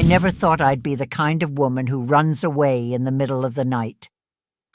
I never thought I'd be the kind of woman who runs away in the middle of the night.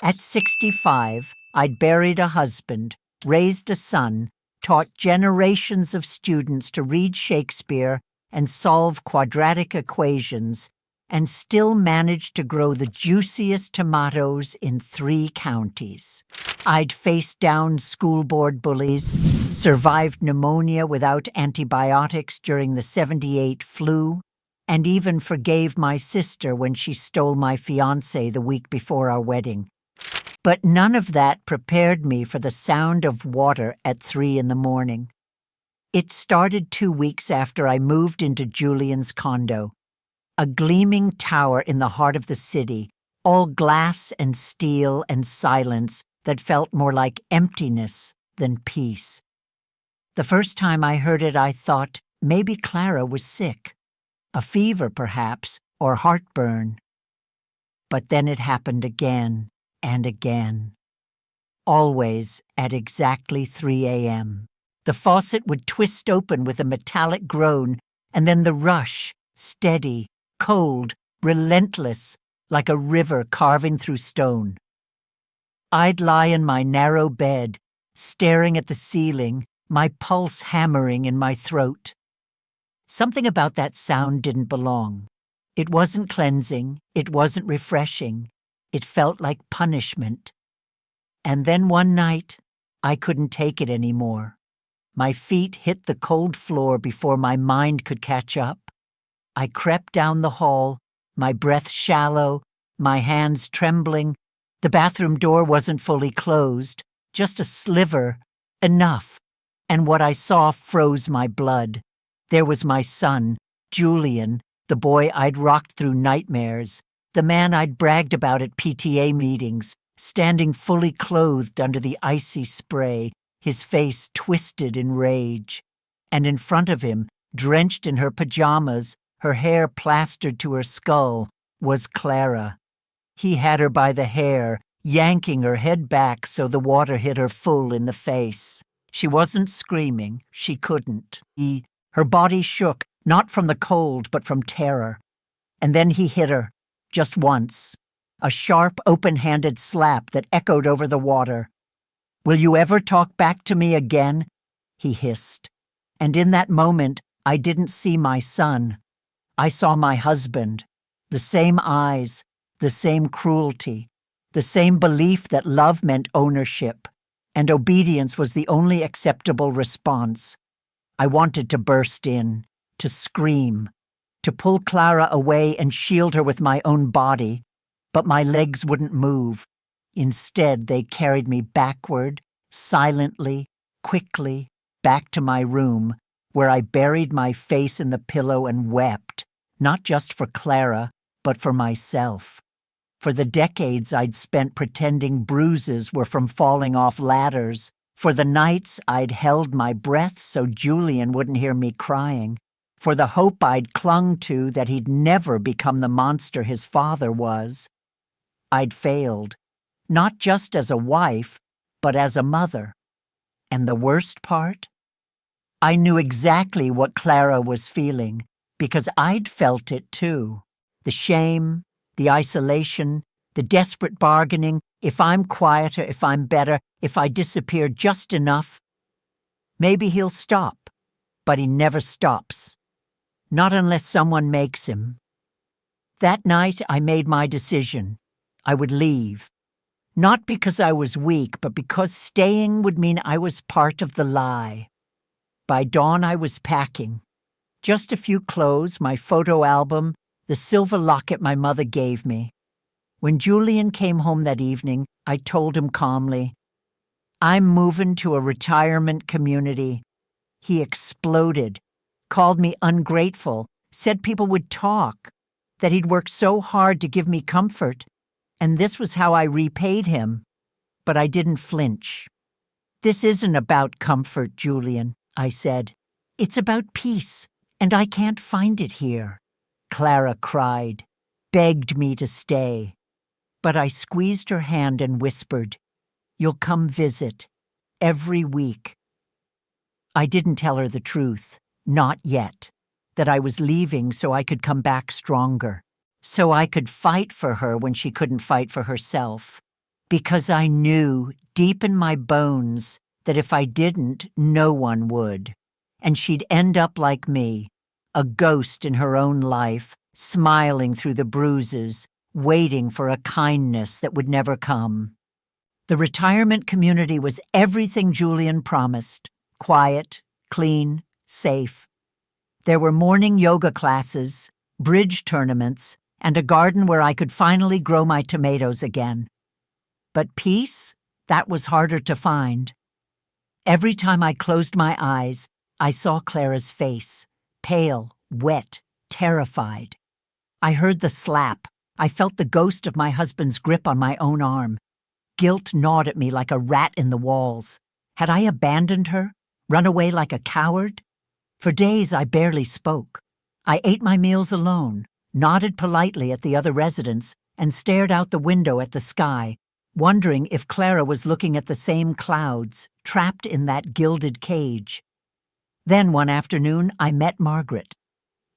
At 65, I'd buried a husband, raised a son, taught generations of students to read Shakespeare and solve quadratic equations, and still managed to grow the juiciest tomatoes in 3 counties. I'd faced down school board bullies, survived pneumonia without antibiotics during the '78 flu, and even forgave my sister when she stole my fiancé the week before our wedding. But none of that prepared me for the sound of water at 3 in the morning. It started 2 weeks after I moved into Julian's condo, a gleaming tower in the heart of the city, all glass and steel and silence that felt more like emptiness than peace. The first time I heard it, I thought maybe Clara was sick. A fever, perhaps, or heartburn. But then it happened again and again. Always at exactly 3 a.m. The faucet would twist open with a metallic groan, and then the rush, steady, cold, relentless, like a river carving through stone. I'd lie in my narrow bed, staring at the ceiling, my pulse hammering in my throat. Something about that sound didn't belong. It wasn't cleansing, it wasn't refreshing. It felt like punishment. And then one night, I couldn't take it anymore. My feet hit the cold floor before my mind could catch up. I crept down the hall, my breath shallow, my hands trembling. The bathroom door wasn't fully closed, just a sliver, enough. And what I saw froze my blood. There was my son, Julian, the boy I'd rocked through nightmares, the man I'd bragged about at PTA meetings, standing fully clothed under the icy spray, his face twisted in rage. And in front of him, drenched in her pajamas, her hair plastered to her skull, was Clara. He had her by the hair, yanking her head back so the water hit her full in the face. She wasn't screaming. She couldn't. Her body shook, not from the cold, but from terror. And then he hit her, just once. A sharp, open-handed slap that echoed over the water. "Will you ever talk back to me again?" he hissed. And in that moment, I didn't see my son. I saw my husband. The same eyes, the same cruelty, the same belief that love meant ownership, and obedience was the only acceptable response. I wanted to burst in, to scream, to pull Clara away and shield her with my own body, but my legs wouldn't move. Instead, they carried me backward, silently, quickly, back to my room, where I buried my face in the pillow and wept, not just for Clara, but for myself. For the decades I'd spent pretending bruises were from falling off ladders, for the nights I'd held my breath so Julian wouldn't hear me crying, for the hope I'd clung to that he'd never become the monster his father was. I'd failed, not just as a wife, but as a mother. And the worst part? I knew exactly what Clara was feeling, because I'd felt it too. The shame, the isolation, the desperate bargaining, if I'm quieter, if I'm better, if I disappear just enough. Maybe he'll stop, but he never stops. Not unless someone makes him. That night I made my decision. I would leave. Not because I was weak, but because staying would mean I was part of the lie. By dawn I was packing. Just a few clothes, my photo album, the silver locket my mother gave me. When Julian came home that evening, I told him calmly, "I'm moving to a retirement community." He exploded, called me ungrateful, said people would talk, that he'd worked so hard to give me comfort, and this was how I repaid him. But I didn't flinch. "This isn't about comfort, Julian," I said. "It's about peace, and I can't find it here." Clara cried, begged me to stay. But I squeezed her hand and whispered, "You'll come visit, every week." I didn't tell her the truth, not yet. that I was leaving so I could come back stronger, so I could fight for her when she couldn't fight for herself, because I knew deep in my bones that if I didn't, no one would, and she'd end up like me, a ghost in her own life, smiling through the bruises, waiting for a kindness that would never come. The retirement community was everything Julian promised: quiet, clean, safe. There were morning yoga classes, bridge tournaments, and a garden where I could finally grow my tomatoes again. But peace? That was harder to find. Every time I closed my eyes, I saw Clara's face, pale, wet, terrified. I heard the slap. I felt the ghost of my husband's grip on my own arm. Guilt gnawed at me like a rat in the walls. Had I abandoned her? Run away like a coward? For days I barely spoke. I ate my meals alone, nodded politely at the other residents, and stared out the window at the sky, wondering if Clara was looking at the same clouds, trapped in that gilded cage. Then one afternoon I met Margaret.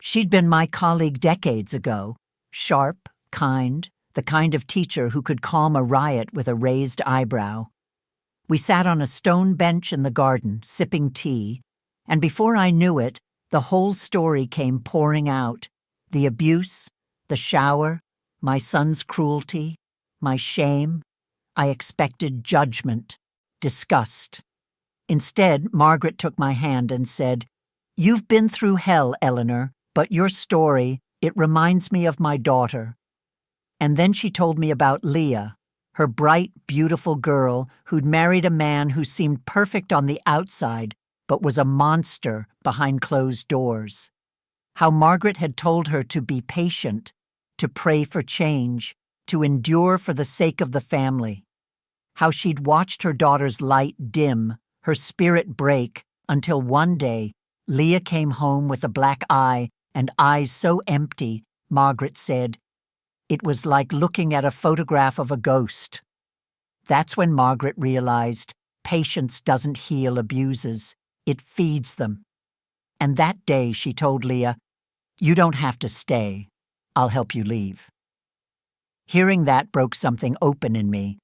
She'd been my colleague decades ago, sharp, kind, the kind of teacher who could calm a riot with a raised eyebrow. We sat on a stone bench in the garden, sipping tea, and before I knew it, the whole story came pouring out. The abuse, the shower, my son's cruelty, my shame. I expected judgment, disgust. Instead, Margaret took my hand and said, "You've been through hell, Eleanor, but your story, it reminds me of my daughter." And then she told me about Leah, her bright, beautiful girl who'd married a man who seemed perfect on the outside but was a monster behind closed doors. How Margaret had told her to be patient, to pray for change, to endure for the sake of the family. How she'd watched her daughter's light dim, her spirit break, until one day Leah came home with a black eye and eyes so empty, Margaret said, it was like looking at a photograph of a ghost. That's when Margaret realized patience doesn't heal abuses, it feeds them. And that day she told Leah, "You don't have to stay. I'll help you leave." Hearing that broke something open in me.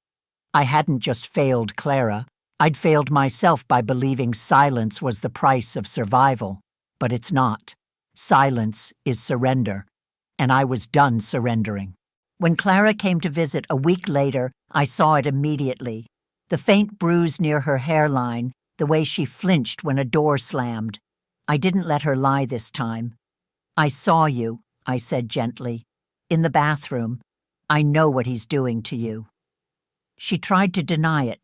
I hadn't just failed Clara, I'd failed myself by believing silence was the price of survival. But it's not. Silence is surrender, and I was done surrendering. When Clara came to visit a week later, I saw it immediately. The faint bruise near her hairline, the way she flinched when a door slammed. I didn't let her lie this time. "I saw you," I said gently. "In the bathroom. I know what he's doing to you." She tried to deny it,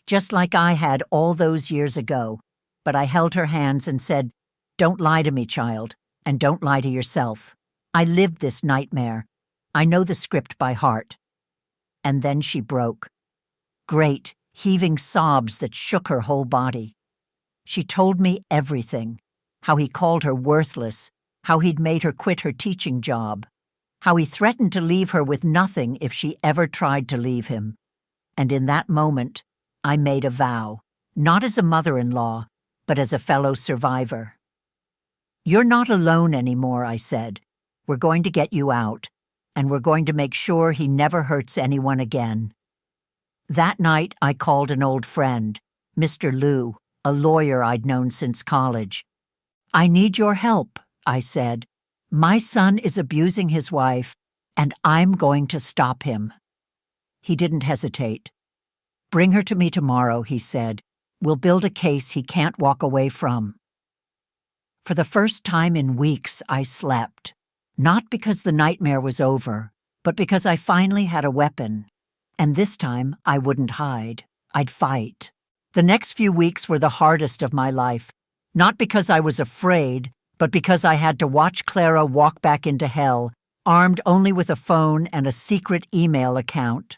just like I had all those years ago, but I held her hands and said, "Don't lie to me, child, and don't lie to yourself. I lived this nightmare. I know the script by heart." And then she broke. Great, heaving sobs that shook her whole body. She told me everything, how he called her worthless, how he'd made her quit her teaching job, how he threatened to leave her with nothing if she ever tried to leave him. And in that moment, I made a vow, not as a mother-in-law, but as a fellow survivor. "You're not alone anymore," I said. "We're going to get you out, and we're going to make sure he never hurts anyone again." That night, I called an old friend, Mr. Liu, a lawyer I'd known since college. "I need your help," I said. "My son is abusing his wife, and I'm going to stop him." He didn't hesitate. "Bring her to me tomorrow," he said. "We'll build a case he can't walk away from." For the first time in weeks, I slept. Not because the nightmare was over, but because I finally had a weapon. And this time, I wouldn't hide. I'd fight. The next few weeks were the hardest of my life, not because I was afraid, but because I had to watch Clara walk back into hell, armed only with a phone and a secret email account.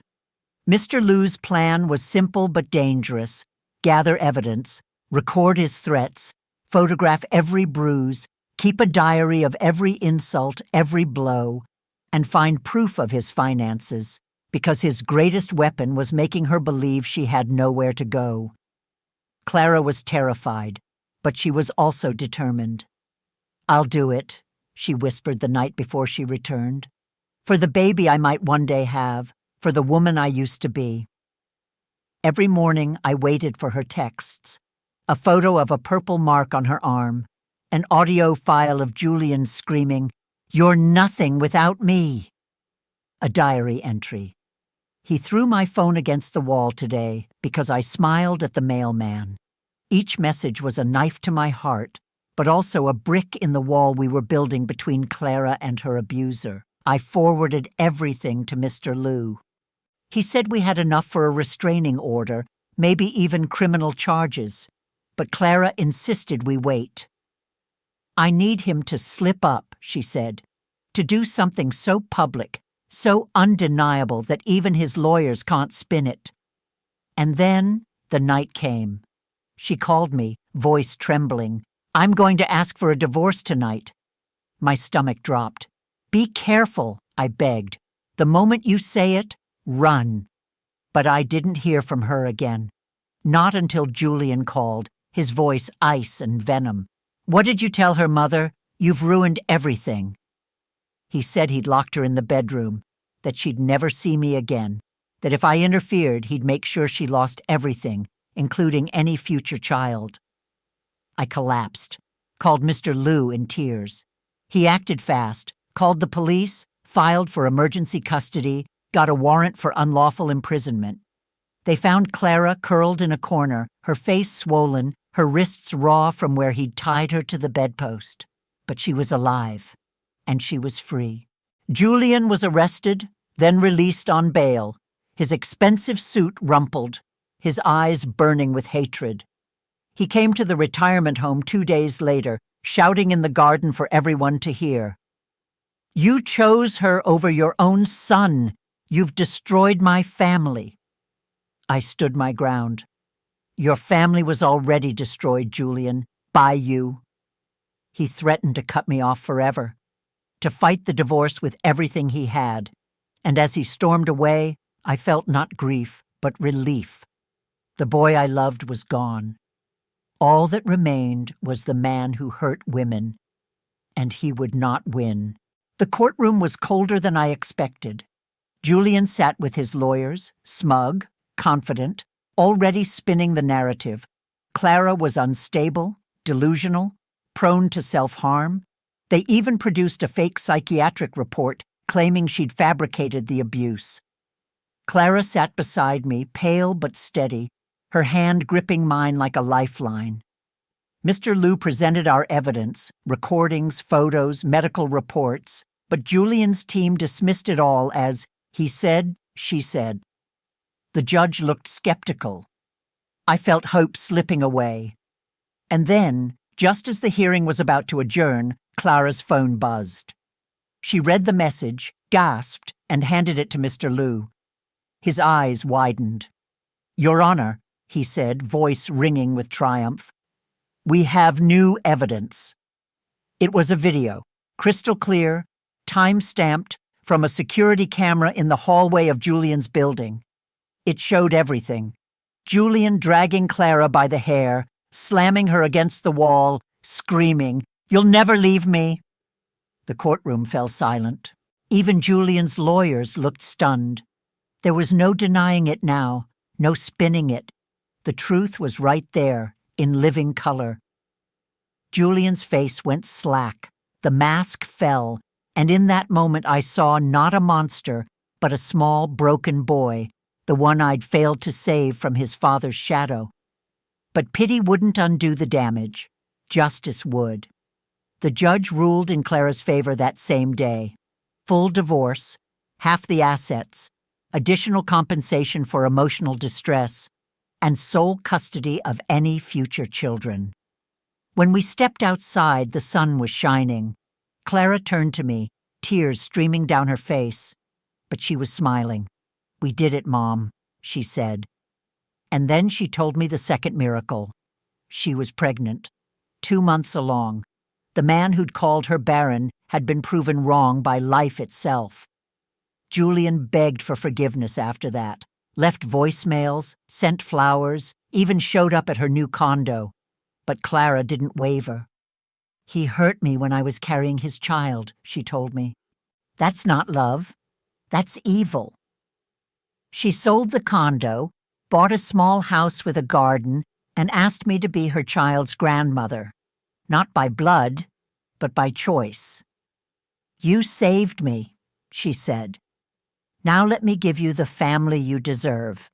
Mr. Liu's plan was simple but dangerous. Gather evidence, record his threats, photograph every bruise, keep a diary of every insult, every blow, and find proof of his finances, because his greatest weapon was making her believe she had nowhere to go. Clara was terrified, but she was also determined. "I'll do it," she whispered the night before she returned. "For the baby I might one day have, for the woman I used to be." Every morning I waited for her texts, a photo of a purple mark on her arm, an audio file of Julian screaming, "You're nothing without me." A diary entry. He threw my phone against the wall today because I smiled at the mailman. Each message was a knife to my heart, but also a brick in the wall we were building between Clara and her abuser. I forwarded everything to Mr. Liu. He said we had enough for a restraining order, maybe even criminal charges, but Clara insisted we wait. "I need him to slip up," she said, "to do something so public, so undeniable that even his lawyers can't spin it." And then the night came. She called me, voice trembling. "I'm going to ask for a divorce tonight." My stomach dropped. "Be careful," I begged. "The moment you say it, run." But I didn't hear from her again. Not until Julian called, his voice ice and venom. "What did you tell her, Mother? You've ruined everything." He said he'd locked her in the bedroom, that she'd never see me again, that if I interfered, he'd make sure she lost everything, including any future child. I collapsed, called Mr. Liu in tears. He acted fast, called the police, filed for emergency custody, got a warrant for unlawful imprisonment. They found Clara curled in a corner, her face swollen, her wrists raw from where he'd tied her to the bedpost. But she was alive, and she was free. Julian was arrested, then released on bail, his expensive suit rumpled, his eyes burning with hatred. He came to the retirement home 2 days later, shouting in the garden for everyone to hear. "You chose her over your own son. You've destroyed my family." I stood my ground. "Your family was already destroyed, Julian, by you." He threatened to cut me off forever, to fight the divorce with everything he had. And as he stormed away, I felt not grief, but relief. The boy I loved was gone. All that remained was the man who hurt women, and he would not win. The courtroom was colder than I expected. Julian sat with his lawyers, smug, confident, already spinning the narrative. Clara was unstable, delusional, prone to self-harm. They even produced a fake psychiatric report claiming she'd fabricated the abuse. Clara sat beside me, pale but steady, her hand gripping mine like a lifeline. Mr. Liu presented our evidence, recordings, photos, medical reports, but Julian's team dismissed it all as he said, she said. The judge looked skeptical. I felt hope slipping away. And then, just as the hearing was about to adjourn, Clara's phone buzzed. She read the message, gasped, and handed it to Mr. Liu. His eyes widened. "Your Honor," he said, voice ringing with triumph, "we have new evidence." It was a video, crystal clear, time-stamped, from a security camera in the hallway of Julian's building. It showed everything. Julian dragging Clara by the hair, slamming her against the wall, screaming, "You'll never leave me!" The courtroom fell silent. Even Julian's lawyers looked stunned. There was no denying it now, no spinning it. The truth was right there, in living color. Julian's face went slack. The mask fell, and in that moment I saw not a monster, but a small, broken boy, the one I'd failed to save from his father's shadow. But pity wouldn't undo the damage. Justice would. The judge ruled in Clara's favor that same day. Full divorce, half the assets, additional compensation for emotional distress, and sole custody of any future children. When we stepped outside, the sun was shining. Clara turned to me, tears streaming down her face. But she was smiling. "We did it, Mom," she said. And then she told me the second miracle. She was pregnant, 2 months along. The man who'd called her barren had been proven wrong by life itself. Julian begged for forgiveness after that, left voicemails, sent flowers, even showed up at her new condo. But Clara didn't waver. He hurt me when I was carrying his child, she told me. That's not love. That's evil. She sold the condo, bought a small house with a garden, and asked me to be her child's grandmother. Not by blood, but by choice. You saved me, she said. Now let me give you the family you deserve.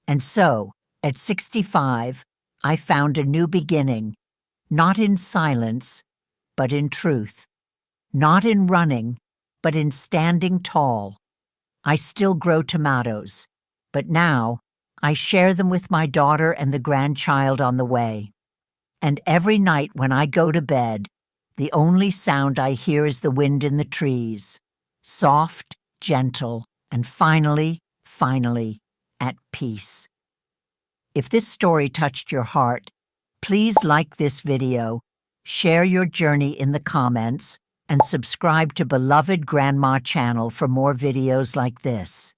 And so, at 65, I found a new beginning, not in silence, but in truth. Not in running, but in standing tall. I still grow tomatoes, but now I share them with my daughter and the grandchild on the way. And every night when I go to bed, the only sound I hear is the wind in the trees, soft, gentle, and finally, at peace. If this story touched your heart, please like this video, share your journey in the comments, and subscribe to Beloved Grandma channel for more videos like this.